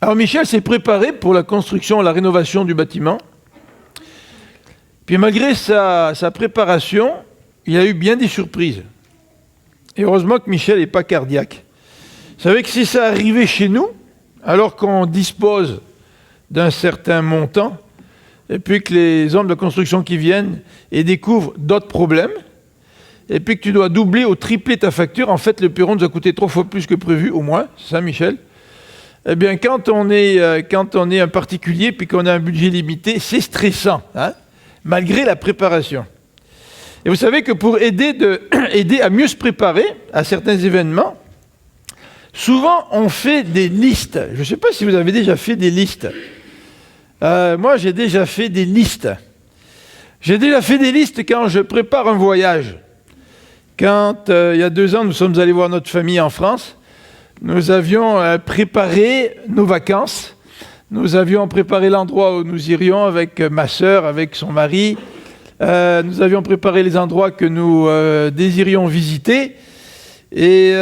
Alors Michel s'est préparé pour la construction, la rénovation du bâtiment. Puis malgré sa préparation, il a eu bien des surprises. Et heureusement que Michel n'est pas cardiaque. Vous savez que si ça arrivait chez nous, alors qu'on dispose d'un certain montant, et puis que les hommes de la construction qui viennent et découvrent d'autres problèmes, et puis que tu dois doubler ou tripler ta facture, en fait le bureau nous a coûté 3 fois plus que prévu, au moins, c'est ça Michel? Eh bien quand on est un particulier, puis qu'on a un budget limité, c'est stressant, hein, malgré la préparation. Et vous savez que pour aider à mieux se préparer à certains événements, souvent on fait des listes. Je ne sais pas si vous avez déjà fait des listes. Moi j'ai déjà fait des listes. J'ai déjà fait des listes quand je prépare un voyage. Quand, il y a 2 ans, nous sommes allés voir notre famille en France, nous avions préparé nos vacances. Nous avions préparé l'endroit où nous irions avec ma sœur, avec son mari. Nous avions préparé les endroits que nous désirions visiter. Et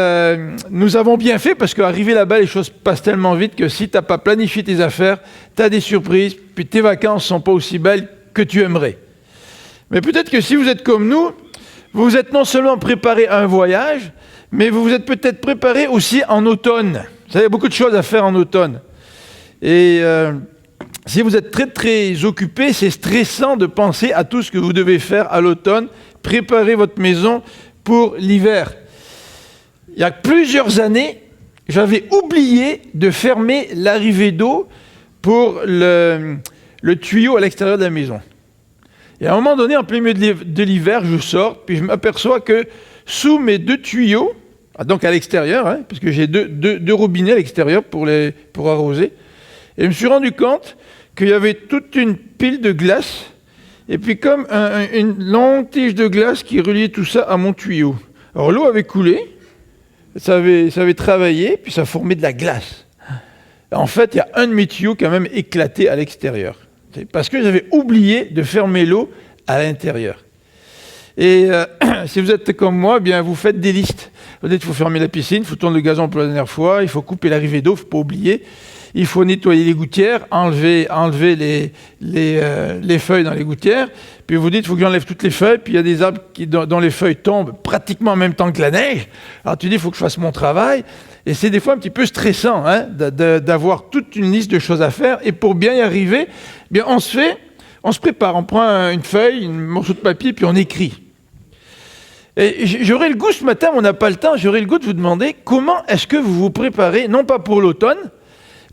nous avons bien fait parce qu'arrivé là-bas, les choses passent tellement vite que si tu n'as pas planifié tes affaires, tu as des surprises, puis tes vacances ne sont pas aussi belles que tu aimerais. Mais peut-être que si vous êtes comme nous, vous vous êtes non seulement préparé à un voyage, mais vous vous êtes peut-être préparé aussi en automne. Vous savez, il y a beaucoup de choses à faire en automne. Et si vous êtes très très occupé, c'est stressant de penser à tout ce que vous devez faire à l'automne. Préparez votre maison pour l'hiver. Il y a plusieurs années, j'avais oublié de fermer l'arrivée d'eau pour le tuyau à l'extérieur de la maison. Et à un moment donné, en plein milieu de l'hiver, je sors, puis je m'aperçois que sous mes 2 tuyaux, donc à l'extérieur, hein, parce que j'ai deux robinets à l'extérieur pour arroser, et je me suis rendu compte qu'il y avait toute une pile de glace, et puis comme une longue tige de glace qui reliait tout ça à mon tuyau. Alors l'eau avait coulé, ça avait travaillé, puis ça formait de la glace. En fait, il y a un de mes tuyaux qui a même éclaté à l'extérieur. C'est parce que j'avais oublié de fermer l'eau à l'intérieur. Et si vous êtes comme moi, eh bien vous faites des listes. Vous dites, il faut fermer la piscine, il faut tourner le gazon pour la dernière fois, il faut couper l'arrivée d'eau, il ne faut pas oublier. Il faut nettoyer les gouttières, enlever les feuilles dans les gouttières. Puis vous dites, il faut que j'enlève toutes les feuilles. Puis il y a des arbres dont les feuilles tombent pratiquement en même temps que la neige. Alors tu dis, il faut que je fasse mon travail. Et c'est des fois un petit peu stressant, hein, d'avoir toute une liste de choses à faire. Et pour bien y arriver, eh bien on se prépare. On prend une feuille, un morceau de papier, puis on écrit. Et j'aurais le goût ce matin, mais on n'a pas le temps, j'aurais le goût de vous demander comment est-ce que vous vous préparez, non pas pour l'automne,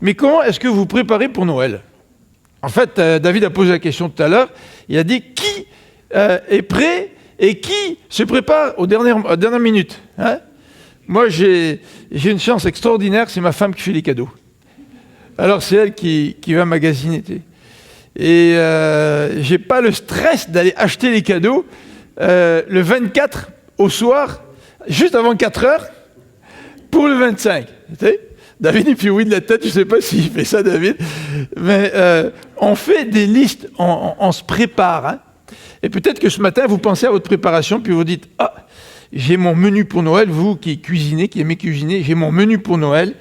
mais comment est-ce que vous vous préparez pour Noël? En fait, David a posé la question tout à l'heure. Il a dit qui est prêt et qui se prépare aux dernières minutes, hein? Moi, j'ai une chance extraordinaire, c'est ma femme qui fait les cadeaux. Alors, c'est elle qui va magasiner. Et j'ai pas le stress d'aller acheter les cadeaux le 24 au soir, juste avant 4 heures, pour le 25. Tu sais? David, il fait oui de la tête, je ne sais pas s'il fait ça, David. Mais on fait des listes, on se prépare. Hein? Et peut-être que ce matin, vous pensez à votre préparation, puis vous dites, ah, j'ai mon menu pour Noël, vous qui cuisinez, qui aimez cuisiner, j'ai mon menu pour Noël,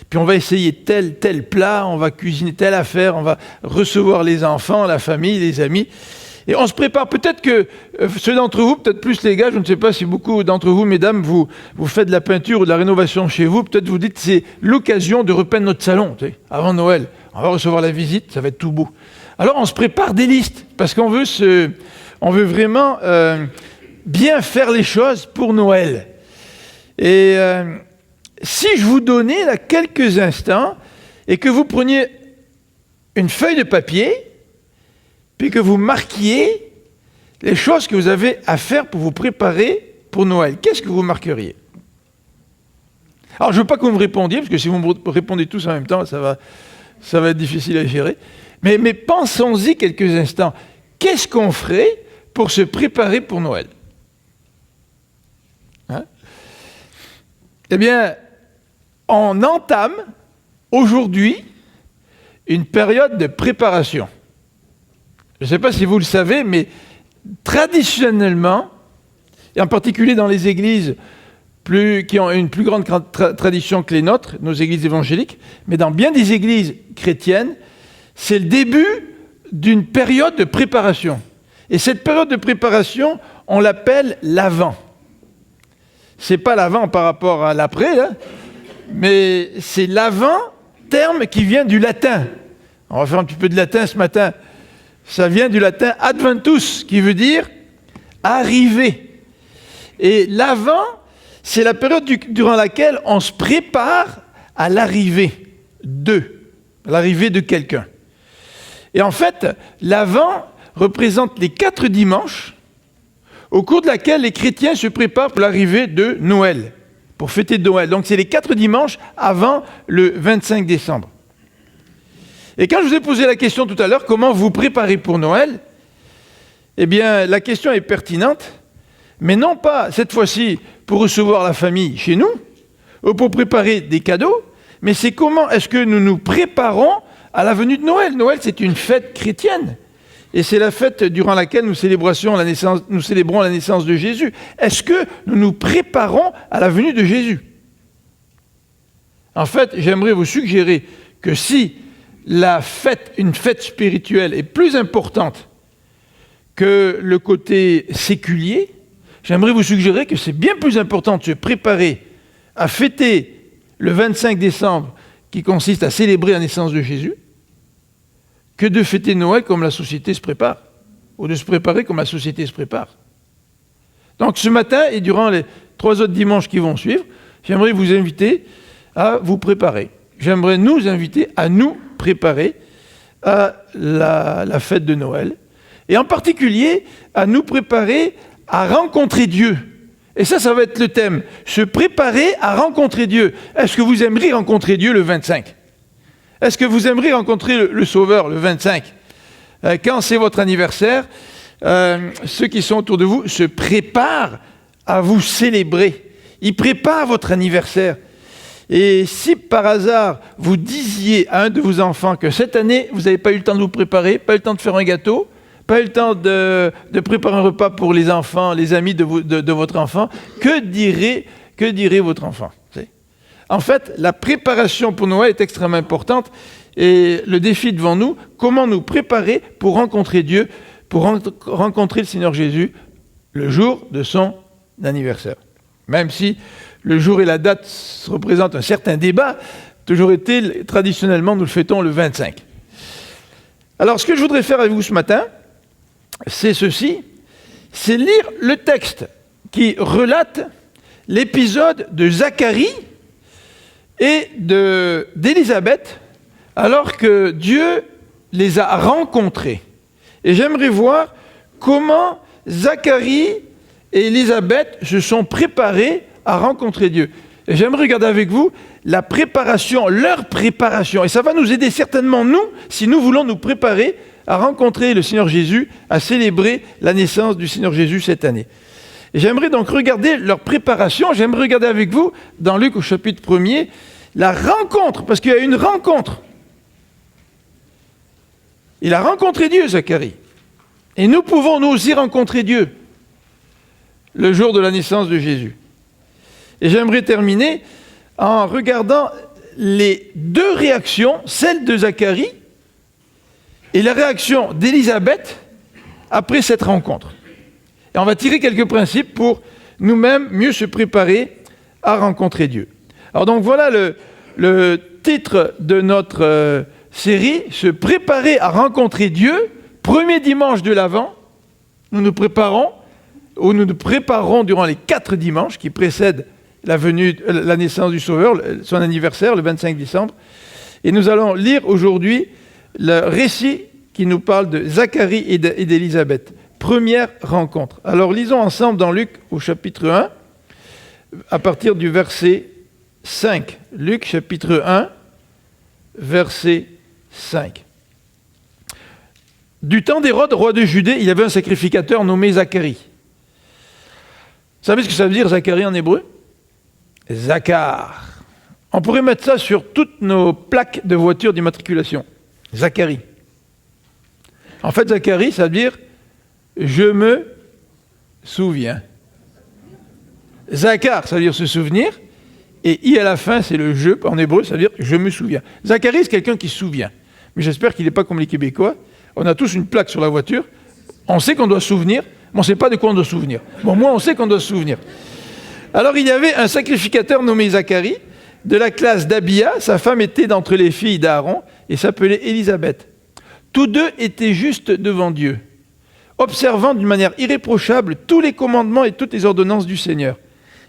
puis on va essayer tel plat, on va cuisiner telle affaire, on va recevoir les enfants, la famille, les amis. Et on se prépare, peut-être que ceux d'entre vous, peut-être plus les gars, je ne sais pas si beaucoup d'entre vous, mesdames, vous faites de la peinture ou de la rénovation chez vous, peut-être vous dites c'est l'occasion de repeindre notre salon, tu sais, avant Noël. On va recevoir la visite, ça va être tout beau. Alors on se prépare des listes, parce qu'on veut vraiment bien faire les choses pour Noël. Et si je vous donnais là quelques instants, et que vous preniez une feuille de papier, puis que vous marquiez les choses que vous avez à faire pour vous préparer pour Noël. Qu'est-ce que vous marqueriez? Alors, je ne veux pas que vous me répondiez, parce que si vous me répondez tous en même temps, ça va être difficile à gérer. Mais pensons-y quelques instants. Qu'est-ce qu'on ferait pour se préparer pour Noël? Hein? Eh bien, on entame aujourd'hui une période de préparation. Je ne sais pas si vous le savez, mais traditionnellement, et en particulier dans les églises qui ont une plus grande tradition que les nôtres, nos églises évangéliques, mais dans bien des églises chrétiennes, c'est le début d'une période de préparation. Et cette période de préparation, on l'appelle l'Avent. C'est pas l'Avent par rapport à l'après, là, mais c'est l'Avent, terme qui vient du latin. On va faire un petit peu de latin ce matin. Ça vient du latin adventus, qui veut dire arriver. Et l'Avent, c'est la période durant laquelle on se prépare à l'arrivée de quelqu'un. Et en fait, l'Avent représente les 4 dimanches au cours de laquelle les chrétiens se préparent pour l'arrivée de Noël, pour fêter Noël. Donc c'est les 4 dimanches avant le 25 décembre. Et quand je vous ai posé la question tout à l'heure, comment vous préparez pour Noël? Eh bien, la question est pertinente, mais non pas, cette fois-ci, pour recevoir la famille chez nous, ou pour préparer des cadeaux, mais c'est comment est-ce que nous nous préparons à la venue de Noël. Noël, c'est une fête chrétienne. Et c'est la fête durant laquelle nous célébrons la naissance de Jésus. Est-ce que nous nous préparons à la venue de Jésus? En fait, j'aimerais vous suggérer que si une fête spirituelle est plus importante que le côté séculier, j'aimerais vous suggérer que c'est bien plus important de se préparer à fêter le 25 décembre, qui consiste à célébrer la naissance de Jésus, que de fêter Noël comme la société se prépare, ou de se préparer comme la société se prépare. Donc ce matin, et durant les 3 autres dimanches qui vont suivre, j'aimerais vous inviter à vous préparer. J'aimerais nous inviter à nous préparer à la fête de Noël, et en particulier à nous préparer à rencontrer Dieu. Et ça va être le thème, se préparer à rencontrer Dieu. Est-ce que vous aimeriez rencontrer Dieu le 25 ? Est-ce que vous aimeriez rencontrer le Sauveur le 25 ? Quand c'est votre anniversaire, ceux qui sont autour de vous se préparent à vous célébrer. Ils préparent votre anniversaire. Et si par hasard, vous disiez à un de vos enfants que cette année, vous n'avez pas eu le temps de vous préparer, pas eu le temps de faire un gâteau, pas eu le temps de préparer un repas pour les enfants, les amis de votre enfant, que dirait votre enfant ? En fait, la préparation pour Noël est extrêmement importante et le défi devant nous, comment nous préparer pour rencontrer Dieu, pour rencontrer le Seigneur Jésus le jour de son anniversaire. Même si le jour et la date représentent un certain débat, toujours été, traditionnellement, nous le fêtons le 25. Alors, ce que je voudrais faire avec vous ce matin, c'est ceci, c'est lire le texte qui relate l'épisode de Zacharie et d'Élisabeth, alors que Dieu les a rencontrés. Et j'aimerais voir comment Zacharie et Élisabeth se sont préparés à rencontrer Dieu. Et j'aimerais regarder avec vous leur préparation. Et ça va nous aider certainement, nous, si nous voulons nous préparer à rencontrer le Seigneur Jésus, à célébrer la naissance du Seigneur Jésus cette année. Et j'aimerais donc regarder leur préparation. J'aimerais regarder avec vous, dans Luc au chapitre 1er, la rencontre, parce qu'il y a une rencontre. Il a rencontré Dieu, Zacharie. Et nous pouvons nous aussi rencontrer Dieu le jour de la naissance de Jésus. Et j'aimerais terminer en regardant les 2 réactions, celle de Zacharie et la réaction d'Élisabeth après cette rencontre. Et on va tirer quelques principes pour nous-mêmes mieux se préparer à rencontrer Dieu. Alors donc voilà le titre de notre série, se préparer à rencontrer Dieu, premier dimanche de l'Avent. Nous nous préparons durant les 4 dimanches qui précèdent la naissance du Sauveur, son anniversaire, le 25 décembre. Et nous allons lire aujourd'hui le récit qui nous parle de Zacharie et d'Élisabeth. Première rencontre. Alors lisons ensemble dans Luc au chapitre 1, à partir du verset 5. Luc chapitre 1, verset 5. Du temps d'Hérode, roi de Judée, il y avait un sacrificateur nommé Zacharie. Vous savez ce que ça veut dire Zacharie en hébreu ? Zachar. On pourrait mettre ça sur toutes nos plaques de voitures d'immatriculation. Zacharie. En fait, Zacharie, ça veut dire « je me souviens ». Zakar, ça veut dire se souvenir. Et I à la fin, c'est le je, en hébreu, ça veut dire je me souviens. Zacharie, c'est quelqu'un qui se souvient. Mais j'espère qu'il n'est pas comme les Québécois. On a tous une plaque sur la voiture. On sait qu'on doit se souvenir, mais on ne sait pas de quoi on doit se souvenir. Bon, moi, on sait qu'on doit se souvenir. Alors, il y avait un sacrificateur nommé Zacharie, de la classe d'Abia. Sa femme était d'entre les filles d'Aaron et s'appelait Élisabeth. Tous deux étaient justes devant Dieu, observant d'une manière irréprochable tous les commandements et toutes les ordonnances du Seigneur.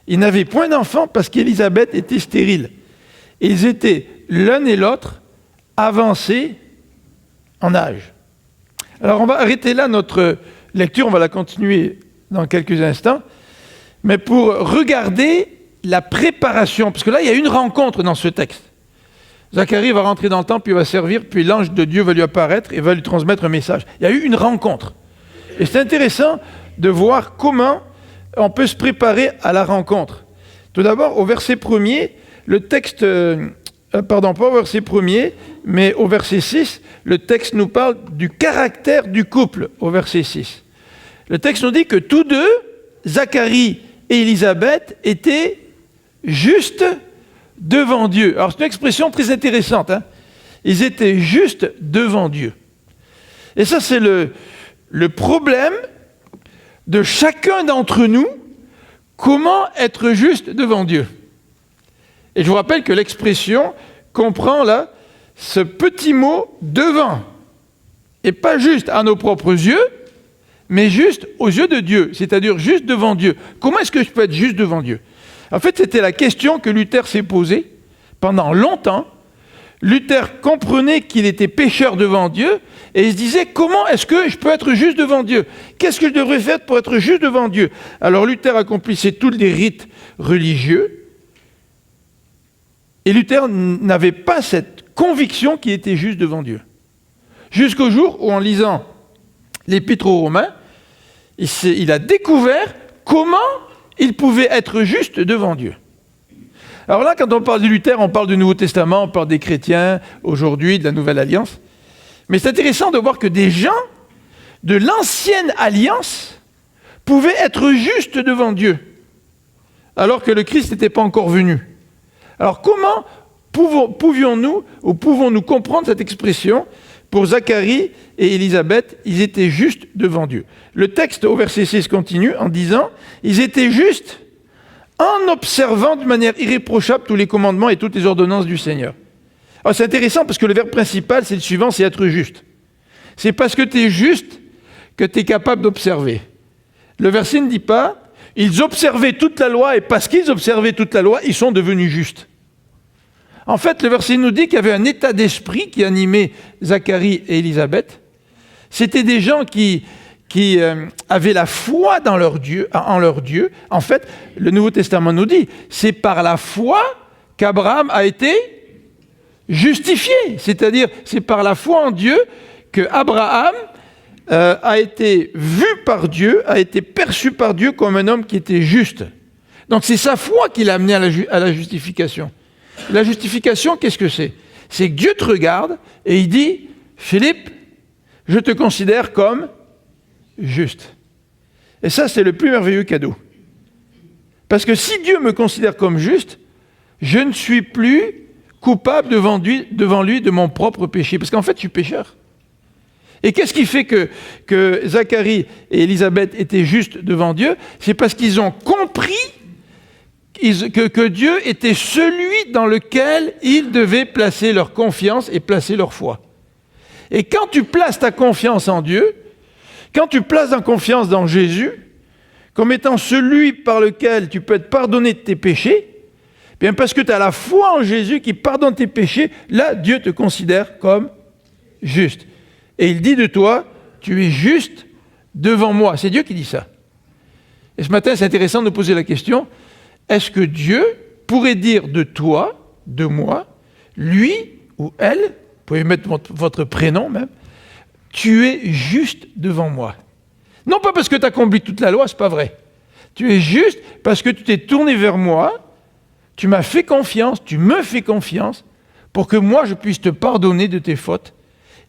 Ils n'avaient point d'enfants parce qu'Élisabeth était stérile. Ils étaient l'un et l'autre avancés en âge. Alors on va arrêter là notre lecture, on va la continuer dans quelques instants. Mais pour regarder la préparation, parce que là il y a une rencontre dans ce texte. Zacharie va rentrer dans le temple, puis il va servir, puis l'ange de Dieu va lui apparaître et va lui transmettre un message. Il y a eu une rencontre. Et c'est intéressant de voir comment on peut se préparer à la rencontre. Tout d'abord, au verset 1er, le texte, pas au verset 1er, mais au verset 6, le texte nous parle du caractère du couple, au verset 6. Le texte nous dit que tous deux, Zacharie et Élisabeth, étaient justes devant Dieu. Alors c'est une expression très intéressante. Ils étaient justes devant Dieu. Et ça, c'est le problème de chacun d'entre nous, comment être juste devant Dieu. Et je vous rappelle que l'expression comprend là ce petit mot « devant ». Et pas juste à nos propres yeux, mais juste aux yeux de Dieu, c'est-à-dire juste devant Dieu. Comment est-ce que je peux être juste devant Dieu ? En fait, c'était la question que Luther s'est posée pendant longtemps. Luther comprenait qu'il était pécheur devant Dieu et il se disait comment est-ce que je peux être juste devant Dieu ? Qu'est-ce que je devrais faire pour être juste devant Dieu ? Alors Luther accomplissait tous les rites religieux et Luther n'avait pas cette conviction qu'il était juste devant Dieu. Jusqu'au jour où en lisant l'Épître aux Romains, il a découvert comment il pouvait être juste devant Dieu. Alors là, quand on parle de Luther, on parle du Nouveau Testament, on parle des chrétiens aujourd'hui, de la Nouvelle Alliance. Mais c'est intéressant de voir que des gens de l'Ancienne Alliance pouvaient être justes devant Dieu, alors que le Christ n'était pas encore venu. Alors comment pouvons-nous comprendre cette expression ? Pour Zacharie et Élisabeth, ils étaient justes devant Dieu. Le texte au verset 6 continue en disant « Ils étaient justes en observant de manière irréprochable tous les commandements et toutes les ordonnances du Seigneur. » Alors c'est intéressant parce que le verbe principal, c'est le suivant, c'est être juste. C'est parce que tu es juste que tu es capable d'observer. Le verset ne dit pas « Ils observaient toute la loi et parce qu'ils observaient toute la loi, ils sont devenus justes. » En fait, le verset nous dit qu'il y avait un état d'esprit qui animait Zacharie et Élisabeth. C'était des gens qui avaient la foi en leur Dieu. En fait, le Nouveau Testament nous dit, c'est par la foi qu'Abraham a été justifié. C'est-à-dire, c'est par la foi en Dieu que Abraham a été vu par Dieu, a été perçu par Dieu comme un homme qui était juste. Donc c'est sa foi qui l'a amené à la justification. La justification, qu'est-ce que c'est ? C'est que Dieu te regarde et il dit « Philippe, je te considère comme juste. » Et ça, c'est le plus merveilleux cadeau. Parce que si Dieu me considère comme juste, je ne suis plus coupable devant lui de mon propre péché. Parce qu'en fait, je suis pécheur. Et qu'est-ce qui fait que Zacharie et Élisabeth étaient justes devant Dieu ? C'est parce qu'ils ont compris que Dieu était celui dans lequel ils devaient placer leur confiance et placer leur foi. Et quand tu places ta confiance en Dieu, quand tu places ta confiance dans Jésus, comme étant celui par lequel tu peux être pardonné de tes péchés, bien parce que tu as la foi en Jésus qui pardonne tes péchés, là, Dieu te considère comme juste. Et il dit de toi, tu es juste devant moi. C'est Dieu qui dit ça. Et ce matin, c'est intéressant de poser la question, est-ce que Dieu pourrait dire de toi, de moi, lui ou elle, vous pouvez mettre votre prénom même, tu es juste devant moi. Non pas parce que tu as accompli toute la loi, c'est pas vrai. Tu es juste parce que tu t'es tourné vers moi, tu m'as fait confiance, tu me fais confiance, pour que moi je puisse te pardonner de tes fautes.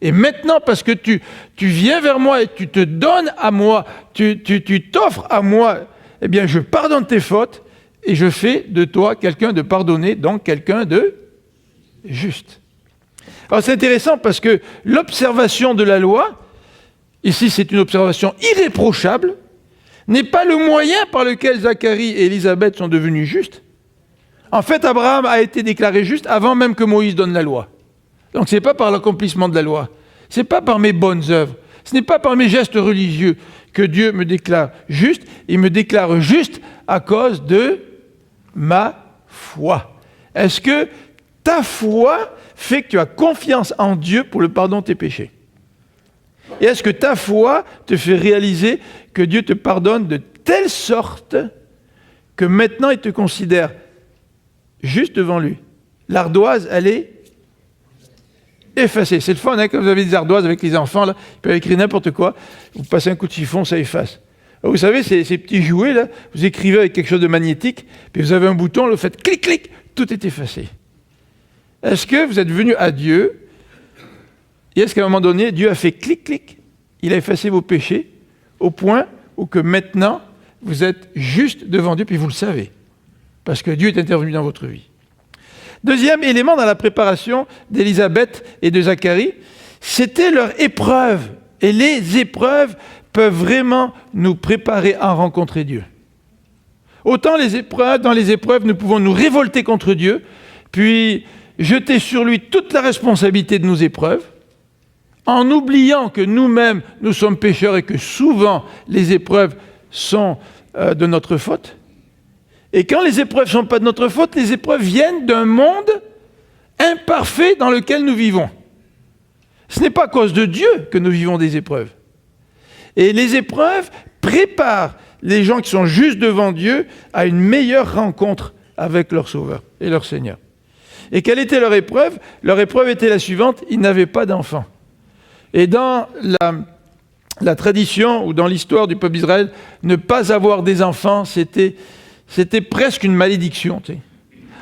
Et maintenant, parce que tu viens vers moi et tu te donnes à moi, tu t'offres à moi, eh bien je pardonne tes fautes, et je fais de toi quelqu'un de pardonné, donc quelqu'un de juste. Alors c'est intéressant parce que l'observation de la loi, ici c'est une observation irréprochable, n'est pas le moyen par lequel Zacharie et Élisabeth sont devenus justes. En fait, Abraham a été déclaré juste avant même que Moïse donne la loi. Donc ce n'est pas par l'accomplissement de la loi, ce n'est pas par mes bonnes œuvres, ce n'est pas par mes gestes religieux que Dieu me déclare juste, il me déclare juste à cause de ma foi. Est-ce que ta foi fait que tu as confiance en Dieu pour le pardon de tes péchés? Et est-ce que ta foi te fait réaliser que Dieu te pardonne de telle sorte que maintenant il te considère juste devant lui? L'ardoise, elle est effacée. C'est le fun, hein, quand vous avez des ardoises avec les enfants, là, ils peuvent écrire n'importe quoi, vous passez un coup de chiffon, ça efface. Alors, vous savez, ces petits jouets, là, vous écrivez avec quelque chose de magnétique, puis vous avez un bouton, vous faites clic, clic, tout est effacé. Est-ce que vous êtes venu à Dieu, et est-ce qu'à un moment donné, Dieu a fait clic, clic, il a effacé vos péchés, au point où que maintenant, vous êtes juste devant Dieu, puis vous le savez, parce que Dieu est intervenu dans votre vie. Deuxième élément dans la préparation d'Élisabeth et de Zacharie, c'était leur épreuve. Et les épreuves peuvent vraiment nous préparer à rencontrer Dieu. Autant dans les épreuves, nous pouvons nous révolter contre Dieu, puis jeter sur lui toute la responsabilité de nos épreuves, en oubliant que nous-mêmes, nous sommes pécheurs et que souvent les épreuves sont de notre faute. Et quand les épreuves ne sont pas de notre faute, les épreuves viennent d'un monde imparfait dans lequel nous vivons. Ce n'est pas à cause de Dieu que nous vivons des épreuves. Et les épreuves préparent les gens qui sont juste devant Dieu à une meilleure rencontre avec leur Sauveur et leur Seigneur. Et quelle était leur épreuve? Leur épreuve était la suivante, ils n'avaient pas d'enfants. Et dans la tradition ou dans l'histoire du peuple d'Israël, ne pas avoir des enfants, c'était presque une malédiction. Tu sais.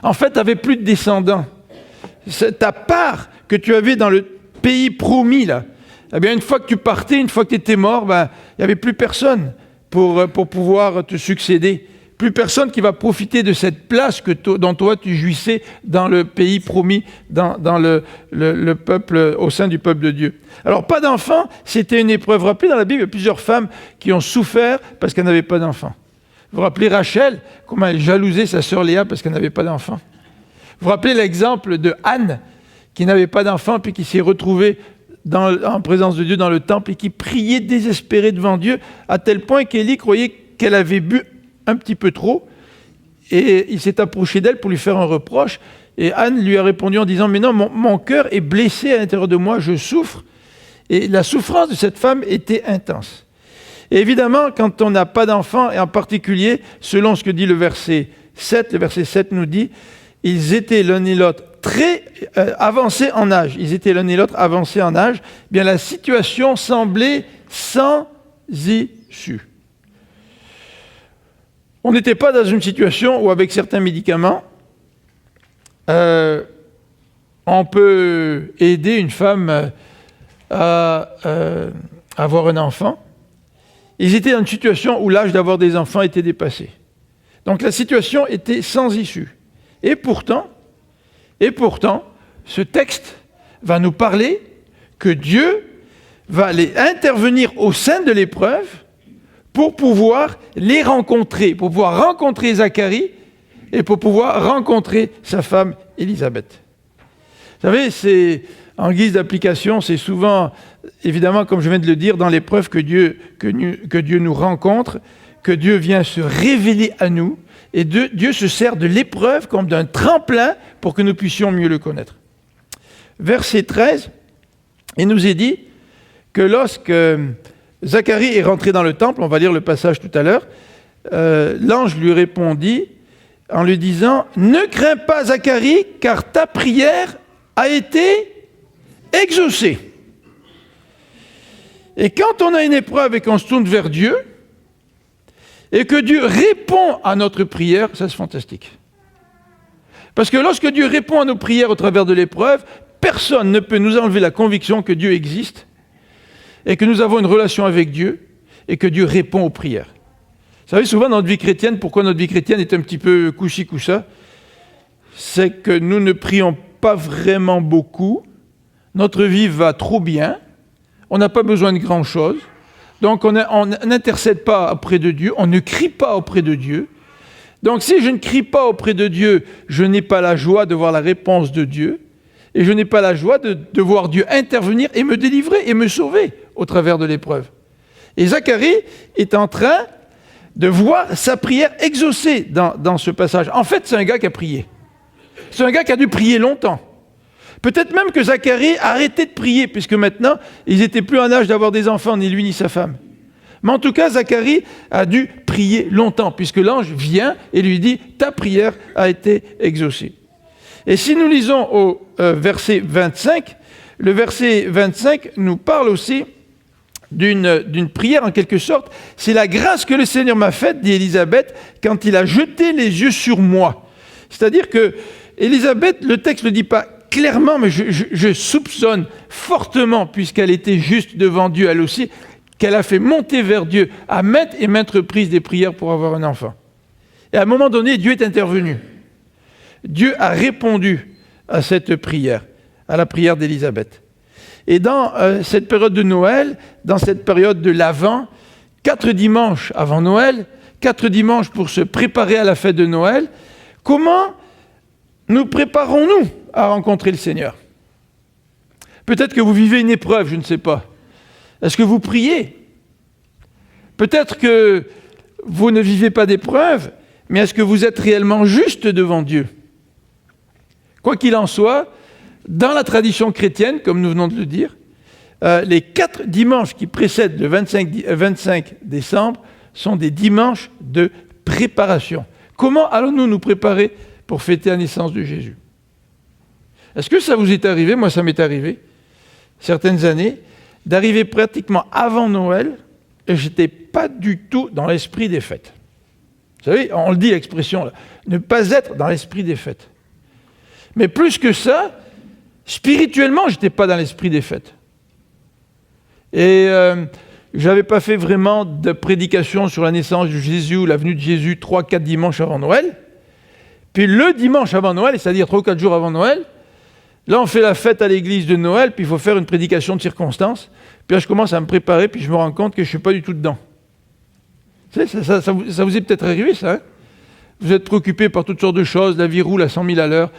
En fait, tu n'avais plus de descendants. Ta part que tu avais dans le pays promis, là, eh bien, une fois que tu partais, une fois que tu étais mort, il n'y avait plus personne pour pouvoir te succéder. Plus personne qui va profiter de cette place dont toi tu jouissais dans le pays promis, dans le peuple, au sein du peuple de Dieu. Alors, pas d'enfants, c'était une épreuve. Rappelez, dans la Bible, il y a plusieurs femmes qui ont souffert parce qu'elles n'avaient pas d'enfants. Vous vous rappelez Rachel, comment elle jalousait sa sœur Léa parce qu'elle n'avait pas d'enfant. Vous vous rappelez l'exemple de Anne, qui n'avait pas d'enfant, puis qui s'est retrouvée en présence de Dieu dans le temple et qui priait désespérée devant Dieu, à tel point qu'Élie croyait qu'elle avait bu un petit peu trop, et il s'est approché d'elle pour lui faire un reproche, et Anne lui a répondu en disant « Mais non, mon cœur est blessé à l'intérieur de moi, je souffre. » Et la souffrance de cette femme était intense. Et évidemment, quand on n'a pas d'enfant, et en particulier, selon ce que dit le verset 7 nous dit, ils étaient l'un et l'autre très avancés en âge. Ils étaient l'un et l'autre avancés en âge. Bien, la situation semblait sans issue. On n'était pas dans une situation où, avec certains médicaments, on peut aider une femme à avoir un enfant. Ils étaient dans une situation où l'âge d'avoir des enfants était dépassé. Donc la situation était sans issue. Et pourtant, ce texte va nous parler que Dieu va aller intervenir au sein de l'épreuve pour pouvoir les rencontrer, pour pouvoir rencontrer Zacharie et pour pouvoir rencontrer sa femme Élisabeth. Vous savez, c'est en guise d'application, c'est souvent, évidemment, comme je viens de le dire, dans l'épreuve que Dieu nous rencontre, que Dieu vient se révéler à nous, et Dieu se sert de l'épreuve comme d'un tremplin pour que nous puissions mieux le connaître. Verset 13, il nous est dit que lorsque Zacharie est rentré dans le temple, on va lire le passage tout à l'heure, l'ange lui répondit en lui disant « Ne crains pas Zacharie, car ta prière a été exaucée. » Et quand on a une épreuve et qu'on se tourne vers Dieu, et que Dieu répond à notre prière, ça c'est fantastique. Parce que lorsque Dieu répond à nos prières au travers de l'épreuve, personne ne peut nous enlever la conviction que Dieu existe et que nous avons une relation avec Dieu et que Dieu répond aux prières. Vous savez, souvent dans notre vie chrétienne, pourquoi notre vie chrétienne est un petit peu couchi coussa, c'est que nous ne prions pas vraiment beaucoup, notre vie va trop bien, on n'a pas besoin de grand-chose, donc on n'intercède pas auprès de Dieu, on ne crie pas auprès de Dieu. Donc si je ne crie pas auprès de Dieu, je n'ai pas la joie de voir la réponse de Dieu, et je n'ai pas la joie de voir Dieu intervenir et me délivrer et me sauver au travers de l'épreuve. Et Zacharie est en train de voir sa prière exaucée dans ce passage. En fait, c'est un gars qui a prié. C'est un gars qui a dû prier longtemps. Peut-être même que Zacharie a arrêté de prier, puisque maintenant, ils n'étaient plus en âge d'avoir des enfants, ni lui ni sa femme. Mais en tout cas, Zacharie a dû prier longtemps, puisque l'ange vient et lui dit « Ta prière a été exaucée ». Et si nous lisons au verset 25, le verset 25 nous parle aussi d'une prière en quelque sorte. C'est la grâce que le Seigneur m'a faite, dit Élisabeth, quand il a jeté les yeux sur moi. C'est-à-dire que Élisabeth, le texte ne le dit pas clairement, mais je soupçonne fortement, puisqu'elle était juste devant Dieu elle aussi, qu'elle a fait monter vers Dieu à maintes et maintes reprises des prières pour avoir un enfant. Et à un moment donné, Dieu est intervenu. Dieu a répondu à cette prière, à la prière d'Élisabeth. Et dans cette période de Noël, dans cette période de l'Avent, 4 dimanches avant Noël, 4 dimanches pour se préparer à la fête de Noël, comment nous préparons-nous à rencontrer le Seigneur? Peut-être que vous vivez une épreuve, je ne sais pas. Est-ce que vous priez? Peut-être que vous ne vivez pas d'épreuve, mais est-ce que vous êtes réellement juste devant Dieu? Quoi qu'il en soit, dans la tradition chrétienne, comme nous venons de le dire, les 4 dimanches qui précèdent le 25 décembre sont des dimanches de préparation. Comment allons-nous nous préparer pour fêter la naissance de Jésus? Est-ce que ça vous est arrivé? Moi, ça m'est arrivé, certaines années, d'arriver pratiquement avant Noël, et je n'étais pas du tout dans l'esprit des fêtes. Vous savez, on le dit l'expression, là, ne pas être dans l'esprit des fêtes. Mais plus que ça, spirituellement, je n'étais pas dans l'esprit des fêtes. Et je n'avais pas fait vraiment de prédication sur la naissance de Jésus ou la venue de Jésus 3-4 dimanches avant Noël. Puis le dimanche avant Noël, c'est-à-dire 3 ou 4 jours avant Noël, là on fait la fête à l'église de Noël, puis il faut faire une prédication de circonstance. Puis là je commence à me préparer, puis je me rends compte que je ne suis pas du tout dedans. Tu sais, ça vous est peut-être arrivé ça, hein? Vous êtes préoccupé par toutes sortes de choses, la vie roule à 100 000 à l'heure.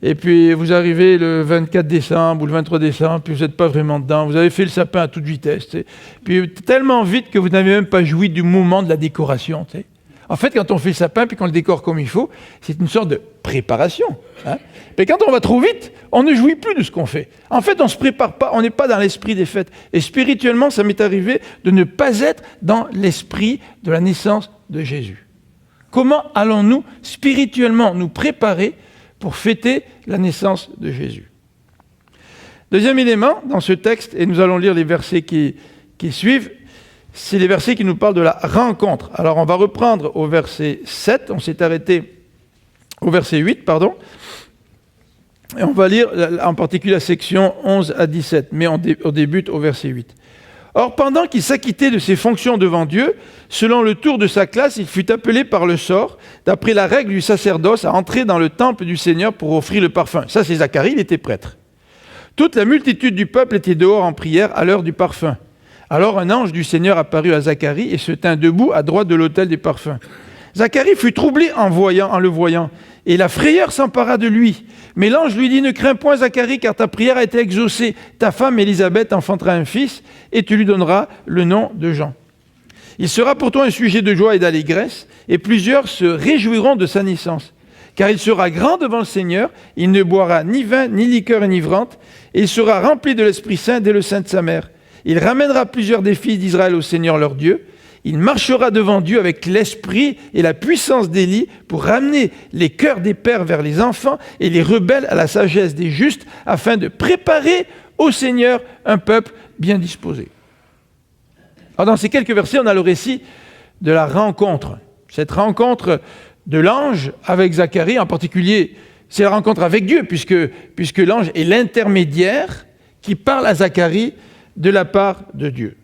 Et puis vous arrivez le 24 décembre ou le 23 décembre, puis vous n'êtes pas vraiment dedans, vous avez fait le sapin à toute vitesse, tu sais. Puis tellement vite que vous n'avez même pas joui du moment de la décoration. Tu sais. En fait, quand on fait le sapin puis qu'on le décore comme il faut, c'est une sorte de préparation. Hein. Mais quand on va trop vite, on ne jouit plus de ce qu'on fait. En fait, on ne se prépare pas, on n'est pas dans l'esprit des fêtes. Et spirituellement, ça m'est arrivé de ne pas être dans l'esprit de la naissance de Jésus. Comment allons-nous spirituellement nous préparer pour fêter la naissance de Jésus? Deuxième élément dans ce texte, et nous allons lire les versets qui suivent, c'est les versets qui nous parlent de la rencontre. Alors on va reprendre au verset 7, on s'est arrêté au verset 8, pardon, et on va lire en particulier la section 11 à 17, mais on débute au verset 8. Or, pendant qu'il s'acquittait de ses fonctions devant Dieu, selon le tour de sa classe, il fut appelé par le sort, d'après la règle du sacerdoce, à entrer dans le temple du Seigneur pour offrir le parfum. Ça, c'est Zacharie, il était prêtre. Toute la multitude du peuple était dehors en prière à l'heure du parfum. Alors un ange du Seigneur apparut à Zacharie et se tint debout à droite de l'autel des parfums. Zacharie fut troublé en le voyant, et la frayeur s'empara de lui. Mais l'ange lui dit, « Ne crains point, Zacharie, car ta prière a été exaucée. Ta femme Élisabeth enfantera un fils, et tu lui donneras le nom de Jean. Il sera pour toi un sujet de joie et d'allégresse, et plusieurs se réjouiront de sa naissance. Car il sera grand devant le Seigneur, il ne boira ni vin, ni liqueur enivrante, et il sera rempli de l'Esprit Saint dès le sein de sa mère. Il ramènera plusieurs des filles d'Israël au Seigneur leur Dieu. Il marchera devant Dieu avec l'esprit et la puissance d'Élie pour ramener les cœurs des pères vers les enfants et les rebelles à la sagesse des justes, afin de préparer au Seigneur un peuple bien disposé. » Alors dans ces quelques versets, on a le récit de la rencontre. Cette rencontre de l'ange avec Zacharie, en particulier, c'est la rencontre avec Dieu, puisque l'ange est l'intermédiaire qui parle à Zacharie de la part de Dieu.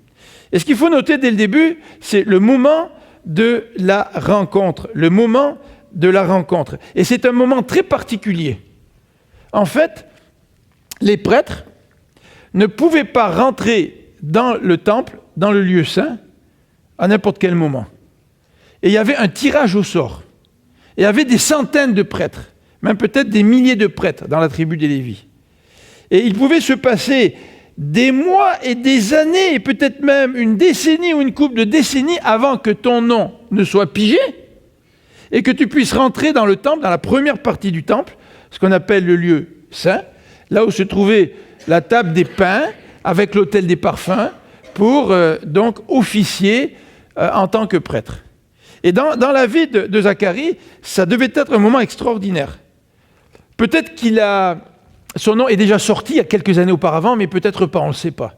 Et ce qu'il faut noter dès le début, c'est le moment de la rencontre, le moment de la rencontre. Et c'est un moment très particulier. En fait, les prêtres ne pouvaient pas rentrer dans le temple, dans le lieu saint, à n'importe quel moment. Et il y avait un tirage au sort. Et il y avait des centaines de prêtres, même peut-être des milliers de prêtres dans la tribu des Lévis. Et il pouvait se passer des mois et des années, et peut-être même une décennie ou une couple de décennies avant que ton nom ne soit pigé et que tu puisses rentrer dans le temple, dans la première partie du temple, ce qu'on appelle le lieu saint, là où se trouvait la table des pains avec l'autel des parfums pour donc officier en tant que prêtre. Et dans la vie de Zacharie, ça devait être un moment extraordinaire. Peut-être son nom est déjà sorti il y a quelques années auparavant, mais peut-être pas, on ne le sait pas.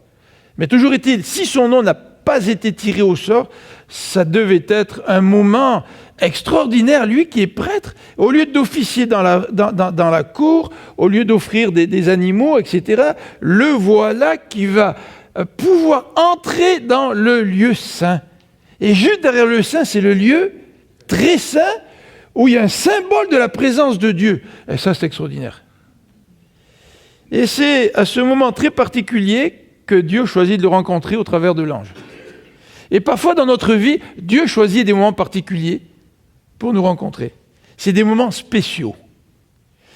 Mais toujours est-il, si son nom n'a pas été tiré au sort, ça devait être un moment extraordinaire, lui qui est prêtre, au lieu d'officier dans la cour, au lieu d'offrir des animaux, etc., le voilà qui va pouvoir entrer dans le lieu saint. Et juste derrière le saint, c'est le lieu très saint, où il y a un symbole de la présence de Dieu. Et ça, c'est extraordinaire. Et c'est à ce moment très particulier que Dieu choisit de le rencontrer au travers de l'ange. Et parfois dans notre vie, Dieu choisit des moments particuliers pour nous rencontrer. C'est des moments spéciaux.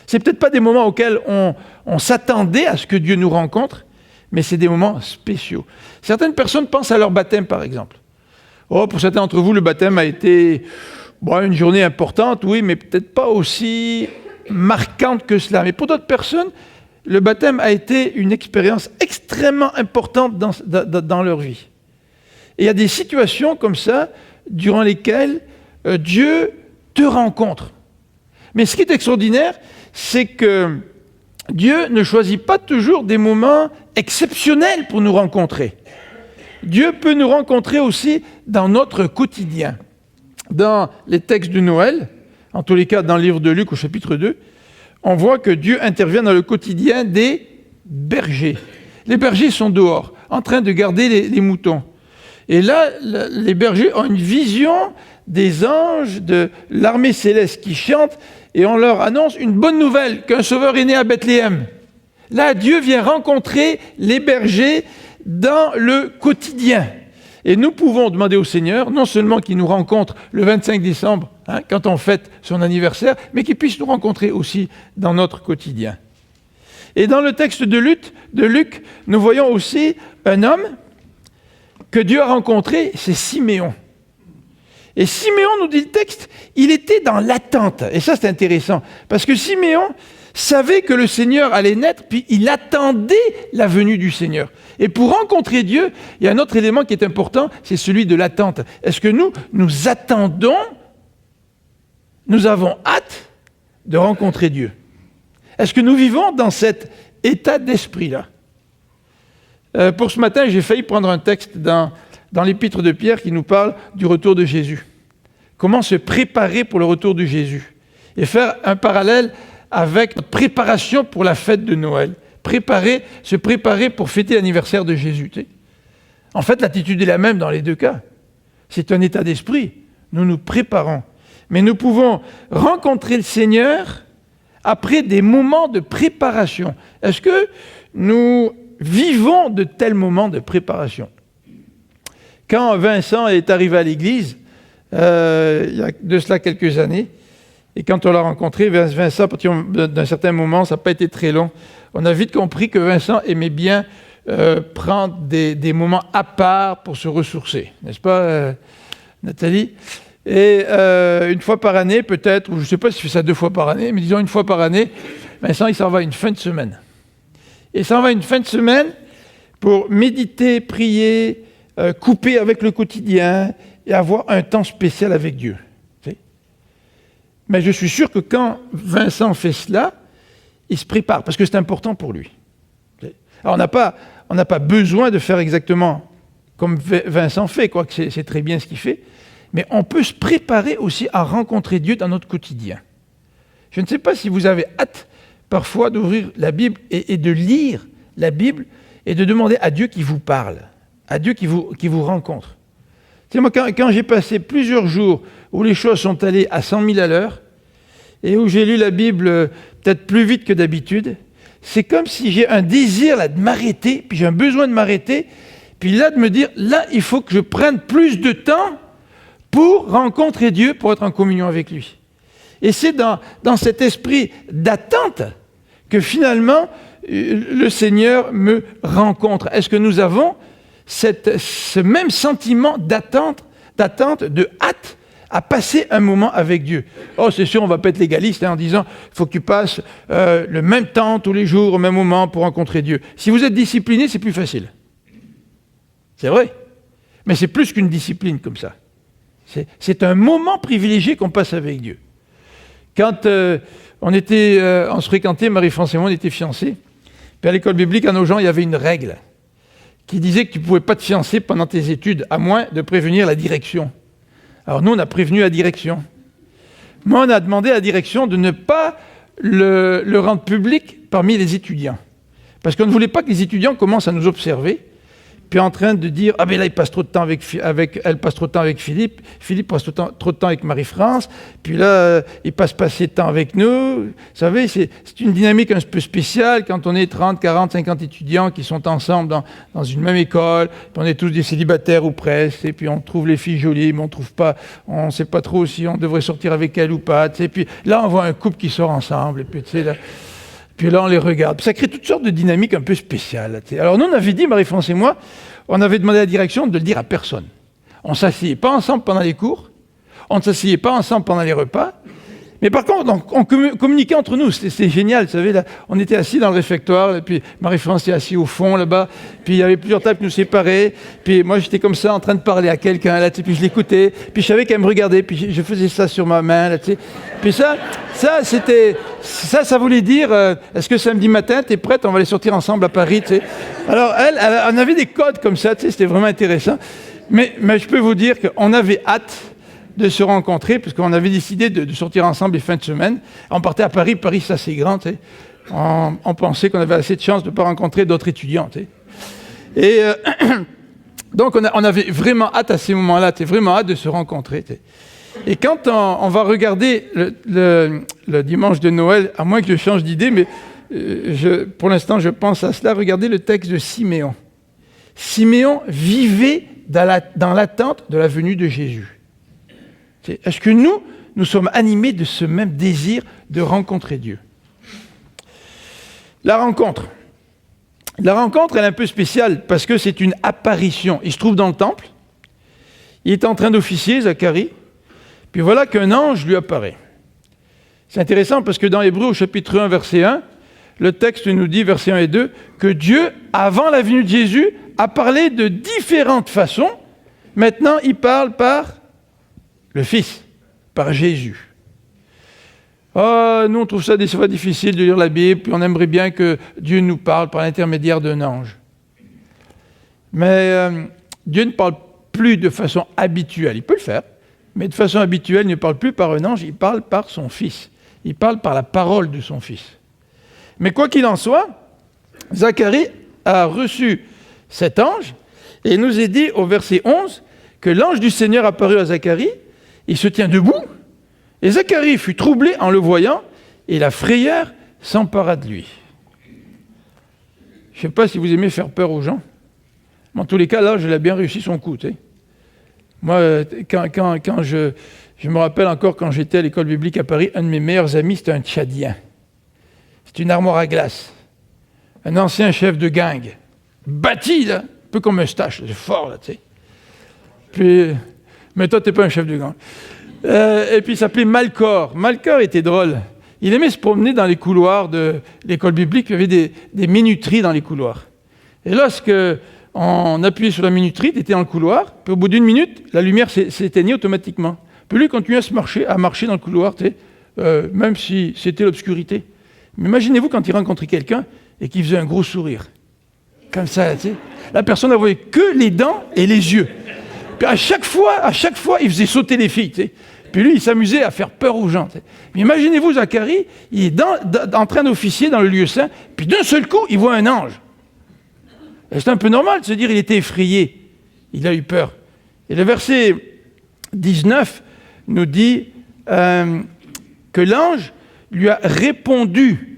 C'est peut-être pas des moments auxquels on s'attendait à ce que Dieu nous rencontre, mais c'est des moments spéciaux. Certaines personnes pensent à leur baptême, par exemple. Oh, pour certains d'entre vous, le baptême a été une journée importante, oui, mais peut-être pas aussi marquante que cela. Mais pour d'autres personnes, le baptême a été une expérience extrêmement importante dans leur vie. Et il y a des situations comme ça, durant lesquelles Dieu te rencontre. Mais ce qui est extraordinaire, c'est que Dieu ne choisit pas toujours des moments exceptionnels pour nous rencontrer. Dieu peut nous rencontrer aussi dans notre quotidien. Dans les textes de Noël, en tous les cas dans le livre de Luc au chapitre 2, on voit que Dieu intervient dans le quotidien des bergers. Les bergers sont dehors, en train de garder les moutons. Et là, les bergers ont une vision des anges, de l'armée céleste qui chante, et on leur annonce une bonne nouvelle, qu'un sauveur est né à Bethléem. Là, Dieu vient rencontrer les bergers dans le quotidien. Et nous pouvons demander au Seigneur, non seulement qu'il nous rencontre le 25 décembre, quand on fête son anniversaire, mais qu'il puisse nous rencontrer aussi dans notre quotidien. Et dans le texte de Luc, nous voyons aussi un homme que Dieu a rencontré, c'est Siméon. Et Siméon, nous dit le texte, il était dans l'attente. Et ça, c'est intéressant, parce que Siméon savait que le Seigneur allait naître, puis il attendait la venue du Seigneur. Et pour rencontrer Dieu, il y a un autre élément qui est important, c'est celui de l'attente. Est-ce que nous attendons, nous avons hâte de rencontrer Dieu? Est-ce que nous vivons dans cet état d'esprit-là? Pour ce matin, j'ai failli prendre un texte dans l'épître de Pierre qui nous parle du retour de Jésus. Comment se préparer pour le retour de Jésus? Et faire un parallèle avec notre préparation pour la fête de Noël. Se préparer pour fêter l'anniversaire de Jésus. Tu sais. En fait, l'attitude est la même dans les deux cas. C'est un état d'esprit. Nous nous préparons. Mais nous pouvons rencontrer le Seigneur après des moments de préparation. Est-ce que nous vivons de tels moments de préparation? Quand Vincent est arrivé à l'église, il y a de cela quelques années, et quand on l'a rencontré, Vincent, à partir d'un certain moment, ça n'a pas été très long, on a vite compris que Vincent aimait bien prendre des moments à part pour se ressourcer. N'est-ce pas, Nathalie? Et une fois par année, peut-être, ou je ne sais pas s'il fait ça 2 fois par année, mais disons une fois par année, Vincent, il s'en va une fin de semaine. Et il s'en va une fin de semaine pour méditer, prier, couper avec le quotidien et avoir un temps spécial avec Dieu. Mais je suis sûr que quand Vincent fait cela, il se prépare, parce que c'est important pour lui. Alors on n'a pas besoin de faire exactement comme Vincent fait, quoique c'est très bien ce qu'il fait, mais on peut se préparer aussi à rencontrer Dieu dans notre quotidien. Je ne sais pas si vous avez hâte parfois d'ouvrir la Bible et de lire la Bible et de demander à Dieu qui vous parle, à Dieu qui vous rencontre. Tu sais, moi, quand j'ai passé plusieurs jours où les choses sont allées à 100 000 à l'heure, et où j'ai lu la Bible peut-être plus vite que d'habitude, c'est comme si j'ai un désir là, de m'arrêter, puis j'ai un besoin de m'arrêter, puis là de me dire, là il faut que je prenne plus de temps pour rencontrer Dieu, pour être en communion avec lui. Et c'est dans cet esprit d'attente que finalement le Seigneur me rencontre. Est-ce que nous avons ce même sentiment d'attente, de hâte à passer un moment avec Dieu? Oh, c'est sûr, on ne va pas être légaliste en disant il faut que tu passes le même temps tous les jours, au même moment pour rencontrer Dieu. Si vous êtes discipliné, c'est plus facile. C'est vrai. Mais c'est plus qu'une discipline comme ça. C'est un moment privilégié qu'on passe avec Dieu. Quand on se fréquentait, Marie-France et moi, on était fiancés. Puis à l'école biblique, à Nogent, il y avait une règle qui disait que tu ne pouvais pas te fiancer pendant tes études, à moins de prévenir la direction. Alors nous, on a prévenu la direction. Moi, on a demandé à la direction de ne pas le rendre public parmi les étudiants. Parce qu'on ne voulait pas que les étudiants commencent à nous observer, puis en train de dire « Ah ben là, il passe trop de temps elle passe trop de temps avec Philippe, Philippe passe trop de temps avec Marie-France, puis là, il passe pas assez de temps avec nous. » Vous savez, c'est une dynamique un peu spéciale quand on est 30, 40, 50 étudiants qui sont ensemble dans une même école, puis on est tous des célibataires ou presque, et puis on trouve les filles jolies, mais on ne sait pas trop si on devrait sortir avec elles ou pas. Et puis là, on voit un couple qui sort ensemble, et puis tu sais, là... Puis là, on les regarde. Ça crée toutes sortes de dynamiques un peu spéciales. T'sais. Alors nous, on avait dit, Marie-France et moi, on avait demandé à la direction de le dire à personne. On ne s'asseyait pas ensemble pendant les cours, on ne s'asseyait pas ensemble pendant les repas, mais par contre, on communiquait entre nous. C'était génial, vous savez. Là, on était assis dans le réfectoire, et puis Marie-France était assise au fond, là-bas, puis il y avait plusieurs tables qui nous séparaient, puis moi, j'étais comme ça, en train de parler à quelqu'un, là, puis je l'écoutais, puis je savais qu'elle me regardait, puis je faisais ça sur ma main, là, tu sais. Puis ça voulait dire, est-ce que samedi matin, t'es prête, on va aller sortir ensemble à Paris, tu sais. Alors, elle avait des codes comme ça, tu sais, c'était vraiment intéressant. Mais je peux vous dire qu'on avait hâte de se rencontrer, parce qu'on avait décidé de sortir ensemble les fins de semaine. On partait à Paris. Paris, c'est assez grand, tu sais. On pensait qu'on avait assez de chance de ne pas rencontrer d'autres étudiants, tu sais. Et donc, on avait vraiment hâte à ces moments-là, tu sais, vraiment hâte de se rencontrer, tu sais. Et quand on va regarder le dimanche de Noël, à moins que je change d'idée, mais pour l'instant, je pense à cela, regardez le texte de Siméon. Siméon vivait dans l'attente de la venue de Jésus. Est-ce que nous sommes animés de ce même désir de rencontrer Dieu? La rencontre, elle est un peu spéciale parce que c'est une apparition. Il se trouve dans le temple, il est en train d'officier, Zacharie, puis voilà qu'un ange lui apparaît. C'est intéressant parce que dans Hébreux, au chapitre 1, verset 1, le texte nous dit, verset 1 et 2, que Dieu, avant la venue de Jésus, a parlé de différentes façons. Maintenant, il parle par le Fils, par Jésus. Nous, on trouve ça des fois difficile de lire la Bible, puis on aimerait bien que Dieu nous parle par l'intermédiaire d'un ange. Mais Dieu ne parle plus de façon habituelle. Il peut le faire, mais de façon habituelle, il ne parle plus par un ange, il parle par son Fils. Il parle par la parole de son Fils. Mais quoi qu'il en soit, Zacharie a reçu cet ange, et il nous est dit au verset 11 que l'ange du Seigneur apparut à Zacharie. Il se tient debout, et Zacharie fut troublé en le voyant, et la frayeur s'empara de lui. Je ne sais pas si vous aimez faire peur aux gens, mais en tous les cas, là, il a bien réussi son coup. Tu sais. Moi, quand je me rappelle encore, quand j'étais à l'école biblique à Paris, un de mes meilleurs amis, c'était un Tchadien. C'est une armoire à glace. Un ancien chef de gang. Bâti, là, un peu comme un Eustache, c'est fort, là, tu sais. Puis... Mais toi, t'es pas un chef de gang. Et puis, il s'appelait Malcor. Malcor était drôle. Il aimait se promener dans les couloirs de l'école biblique. Il y avait des minuteries dans les couloirs. Et lorsque on appuyait sur la minuterie, tu étais dans le couloir, puis au bout d'une minute, la lumière s'éteignait automatiquement. Puis lui continuait à marcher dans le couloir, même si c'était l'obscurité. Mais imaginez-vous quand il rencontrait quelqu'un et qu'il faisait un gros sourire. Comme ça, tu sais. La personne n'avait que les dents et les yeux. Puis à chaque fois, il faisait sauter les filles, tu sais. Puis lui, il s'amusait à faire peur aux gens. Tu sais. Mais imaginez-vous, Zacharie, il est en train d'officier dans le lieu saint, puis d'un seul coup, il voit un ange. Et c'est un peu normal de se dire, il était effrayé, il a eu peur. Et le verset 19 nous dit que l'ange lui a répondu.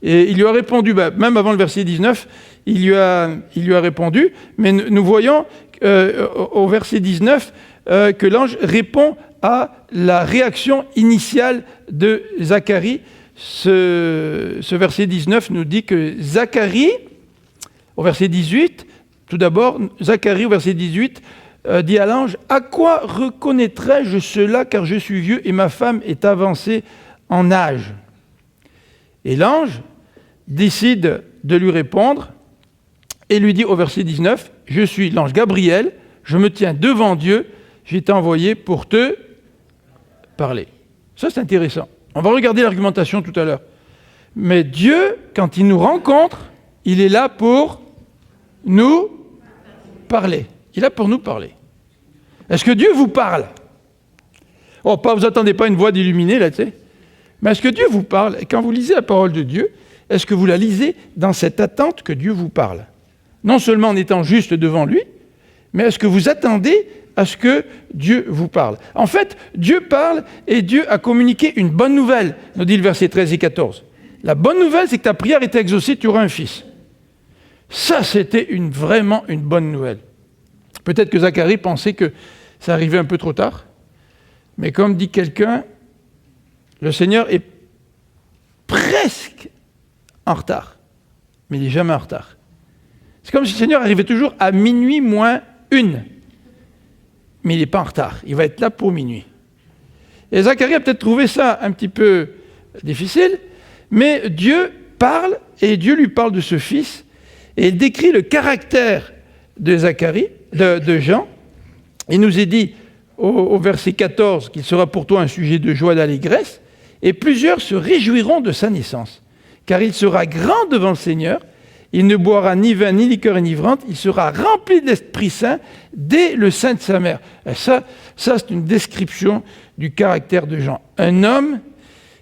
Et il lui a répondu, même avant le verset 19, il lui a répondu. Mais nous voyons au verset 19 que l'ange répond à la réaction initiale de Zacharie. Ce verset 19 nous dit que Zacharie, au verset 18, tout d'abord, Zacharie au verset 18 dit à l'ange « À quoi reconnaîtrai-je cela car je suis vieux et ma femme est avancée en âge ?» Et l'ange décide de lui répondre et lui dit au verset 19 « Je suis l'ange Gabriel, je me tiens devant Dieu, j'ai été envoyé pour te parler. » Ça, c'est intéressant. On va regarder l'argumentation tout à l'heure. Mais Dieu, quand il nous rencontre, il est là pour nous parler. Il est là pour nous parler. Est-ce que Dieu vous parle? Oh, pas, vous attendez pas une voix d'illuminé, là, tu sais. Mais est-ce que Dieu vous parle? Et quand vous lisez la parole de Dieu, est-ce que vous la lisez dans cette attente que Dieu vous parle? Non seulement en étant juste devant lui, mais est-ce que vous attendez à ce que Dieu vous parle? En fait, Dieu parle et Dieu a communiqué une bonne nouvelle, nous dit le verset 13 et 14. La bonne nouvelle, c'est que ta prière est exaucée, tu auras un fils. Ça, c'était vraiment une bonne nouvelle. Peut-être que Zacharie pensait que ça arrivait un peu trop tard, mais comme dit quelqu'un, le Seigneur est presque en retard, mais il n'est jamais en retard. C'est comme si le Seigneur arrivait toujours à minuit moins une, mais il n'est pas en retard, il va être là pour minuit. Et Zacharie a peut-être trouvé ça un petit peu difficile, mais Dieu parle, et Dieu lui parle de ce fils, et il décrit le caractère de Zacharie, de Jean. Il nous est dit au verset 14 qu'il sera pour toi un sujet de joie et d'allégresse, et plusieurs se réjouiront de sa naissance, car il sera grand devant le Seigneur, il ne boira ni vin ni liqueur enivrante, il sera rempli de l'Esprit Saint dès le sein de sa mère. Et ça c'est une description du caractère de Jean. Un homme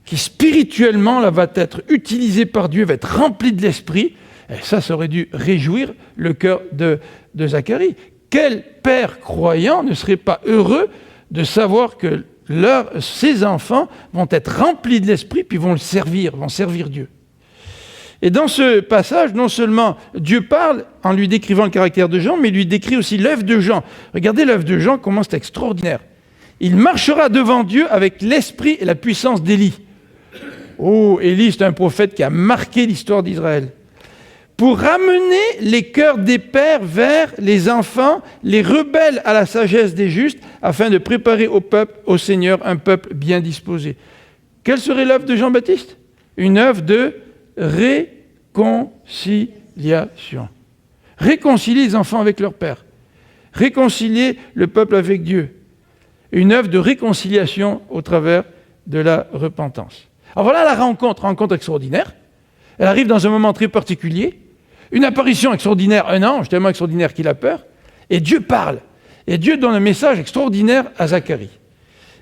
qui spirituellement là, va être utilisé par Dieu, va être rempli de l'Esprit. Et ça aurait dû réjouir le cœur de Zacharie. Quel père croyant ne serait pas heureux de savoir que ses enfants vont être remplis de l'Esprit puis vont servir Dieu. Et dans ce passage, non seulement Dieu parle en lui décrivant le caractère de Jean, mais il lui décrit aussi l'œuvre de Jean. Regardez l'œuvre de Jean, comment c'est extraordinaire. Il marchera devant Dieu avec l'esprit et la puissance d'Élie. Oh, Élie, c'est un prophète qui a marqué l'histoire d'Israël. Pour ramener les cœurs des pères vers les enfants, les rebelles à la sagesse des justes, afin de préparer au Seigneur un peuple bien disposé. Quelle serait l'œuvre de Jean-Baptiste? Une œuvre de réconciliation. Réconcilier les enfants avec leur père. Réconcilier le peuple avec Dieu. Une œuvre de réconciliation au travers de la repentance. Alors voilà la rencontre extraordinaire. Elle arrive dans un moment très particulier. Une apparition extraordinaire, un ange tellement extraordinaire qu'il a peur. Et Dieu parle. Et Dieu donne un message extraordinaire à Zacharie.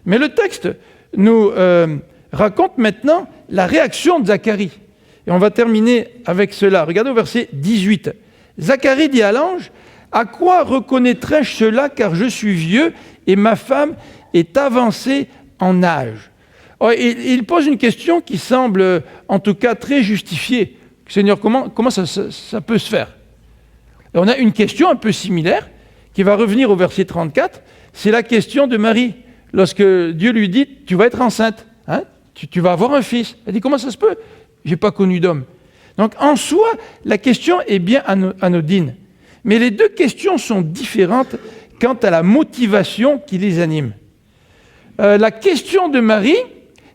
Mais le texte nous raconte maintenant la réaction de Zacharie. Et on va terminer avec cela. Regardez au verset 18. Zacharie dit à l'ange, « À quoi reconnaîtrai-je cela, car je suis vieux et ma femme est avancée en âge ?» Il pose une question qui semble, en tout cas, très justifiée. Seigneur, comment ça peut se faire? Et on a une question un peu similaire qui va revenir au verset 34. C'est la question de Marie. Lorsque Dieu lui dit, « Tu vas être enceinte, hein? Tu vas avoir un fils. » Elle dit, « Comment ça se peut? Je n'ai pas connu d'homme. » Donc, en soi, la question est bien anodine. Mais les deux questions sont différentes quant à la motivation qui les anime. La question de Marie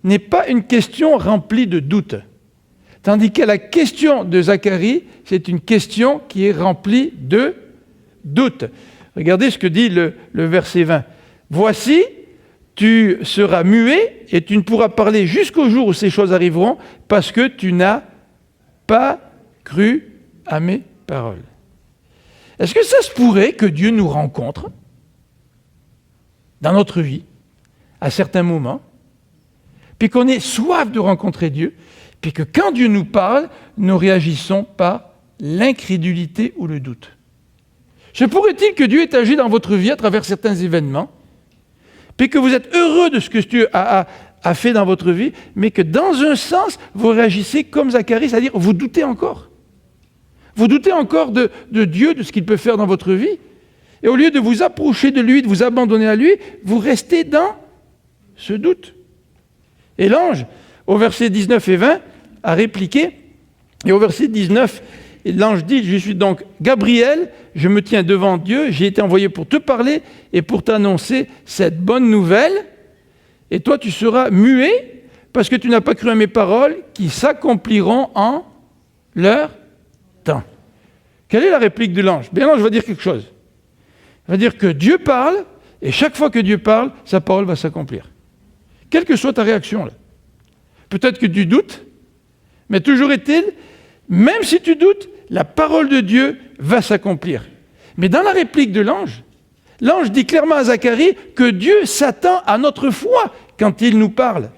n'est pas une question remplie de doutes. Tandis que la question de Zacharie, c'est une question qui est remplie de doutes. Regardez ce que dit le verset 20. « Voici, tu seras muet et tu ne pourras parler jusqu'au jour où ces choses arriveront parce que tu n'as pas cru à mes paroles. » Est-ce que ça se pourrait que Dieu nous rencontre dans notre vie, à certains moments, puis qu'on ait soif de rencontrer Dieu, puis que quand Dieu nous parle, nous réagissons par l'incrédulité ou le doute? Se pourrait-il que Dieu ait agi dans votre vie à travers certains événements, puis que vous êtes heureux de ce que Dieu a fait dans votre vie, mais que dans un sens, vous réagissez comme Zacharie, c'est-à-dire vous doutez encore. Vous doutez encore de Dieu, de ce qu'il peut faire dans votre vie. Et au lieu de vous approcher de lui, de vous abandonner à lui, vous restez dans ce doute. Et l'ange, au verset 19 et 20, a répliqué, et au verset 19, l'ange dit, je suis donc Gabriel, je me tiens devant Dieu, j'ai été envoyé pour te parler et pour t'annoncer cette bonne nouvelle, et toi tu seras muet, parce que tu n'as pas cru à mes paroles, qui s'accompliront en leur temps. Quelle est la réplique de l'ange? Bien, l'ange va dire quelque chose. Il va dire que Dieu parle, et chaque fois que Dieu parle, sa parole va s'accomplir. Quelle que soit ta réaction, là. Peut-être que tu doutes, mais toujours est-il, même si tu doutes, la parole de Dieu va s'accomplir. Mais dans la réplique de l'ange dit clairement à Zacharie que Dieu s'attend à notre foi quand il nous parle.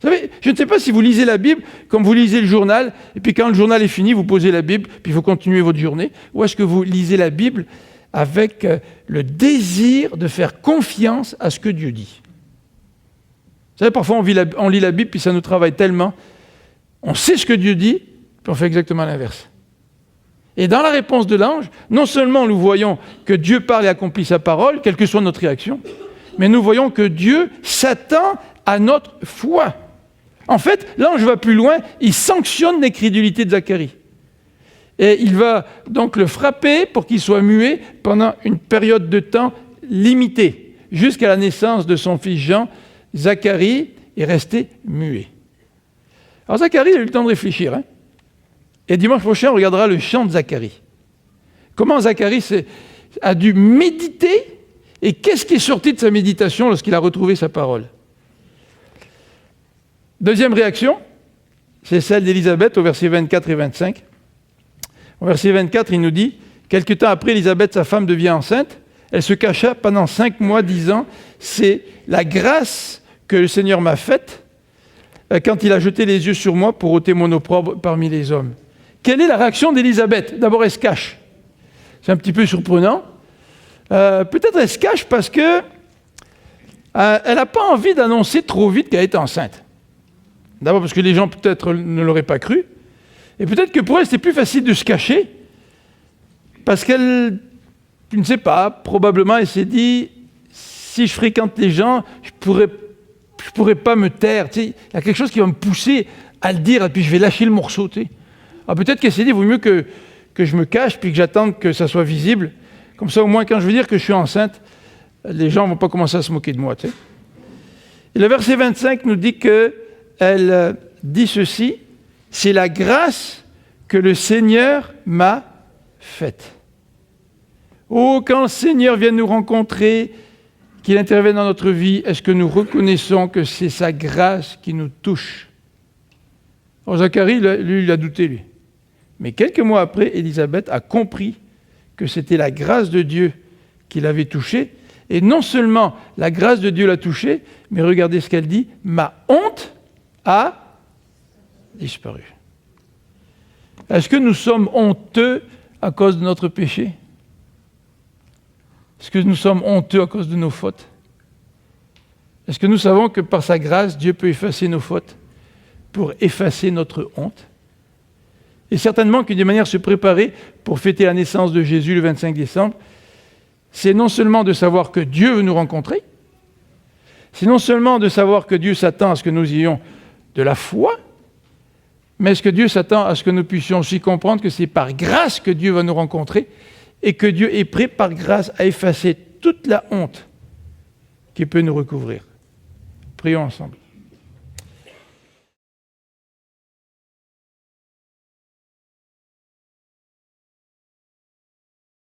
Vous savez, je ne sais pas si vous lisez la Bible comme vous lisez le journal, et puis quand le journal est fini, vous posez la Bible, puis vous continuez votre journée, ou est-ce que vous lisez la Bible avec le désir de faire confiance à ce que Dieu dit? Vous savez, parfois on lit la Bible, puis ça nous travaille tellement, on sait ce que Dieu dit, puis on fait exactement l'inverse. Et dans la réponse de l'ange, non seulement nous voyons que Dieu parle et accomplit sa parole, quelle que soit notre réaction, mais nous voyons que Dieu s'attend à notre foi. En fait, l'ange va plus loin, il sanctionne l'incrédulité de Zacharie. Et il va donc le frapper pour qu'il soit muet pendant une période de temps limitée. Jusqu'à la naissance de son fils Jean, Zacharie est resté muet. Alors Zacharie a eu le temps de réfléchir. Et dimanche prochain, on regardera le chant de Zacharie. Comment Zacharie a dû méditer et qu'est-ce qui est sorti de sa méditation lorsqu'il a retrouvé sa parole. Deuxième réaction, c'est celle d'Élisabeth au verset 24 et 25. Au verset 24, il nous dit « Quelque temps après, Élisabeth, sa femme, devient enceinte. Elle se cacha pendant 5 mois, disant « C'est la grâce que le Seigneur m'a faite quand il a jeté les yeux sur moi pour ôter mon opprobre parmi les hommes. » Quelle est la réaction d'Élisabeth? D'abord, elle se cache. C'est un petit peu surprenant. Peut-être elle se cache parce que elle n'a pas envie d'annoncer trop vite qu'elle est enceinte. D'abord parce que les gens peut-être ne l'auraient pas cru. Et peut-être que pour elle, c'était plus facile de se cacher parce qu'elle, je ne sais pas, probablement elle s'est dit, si je fréquente les gens, je pourrais pas me taire. Tu sais, il y a quelque chose qui va me pousser à le dire et puis je vais lâcher le morceau. Tu sais. Alors peut-être qu'elle s'est dit, il vaut mieux que je me cache puis que j'attende que ça soit visible. Comme ça, au moins, quand je vais dire que je suis enceinte, les gens ne vont pas commencer à se moquer de moi. Tu sais. Et le verset 25 nous dit qu'elle dit ceci, « C'est la grâce que le Seigneur m'a faite. » Oh, quand le Seigneur vient nous rencontrer, qu'il intervienne dans notre vie, est-ce que nous reconnaissons que c'est sa grâce qui nous touche? Alors Zacharie, lui, il a douté, lui. Mais quelques mois après, Élisabeth a compris que c'était la grâce de Dieu qui l'avait touchée. Et non seulement la grâce de Dieu l'a touchée, mais regardez ce qu'elle dit, « Ma honte a disparu. » Est-ce que nous sommes honteux à cause de notre péché? Est-ce que nous sommes honteux à cause de nos fautes? Est-ce que nous savons que par sa grâce, Dieu peut effacer nos fautes pour effacer notre honte? Et certainement qu'une des manières de se préparer pour fêter la naissance de Jésus le 25 décembre, c'est non seulement de savoir que Dieu veut nous rencontrer, c'est non seulement de savoir que Dieu s'attend à ce que nous ayons de la foi, mais est-ce que Dieu s'attend à ce que nous puissions aussi comprendre que c'est par grâce que Dieu va nous rencontrer et que Dieu est prêt par grâce à effacer toute la honte qui peut nous recouvrir. Prions ensemble.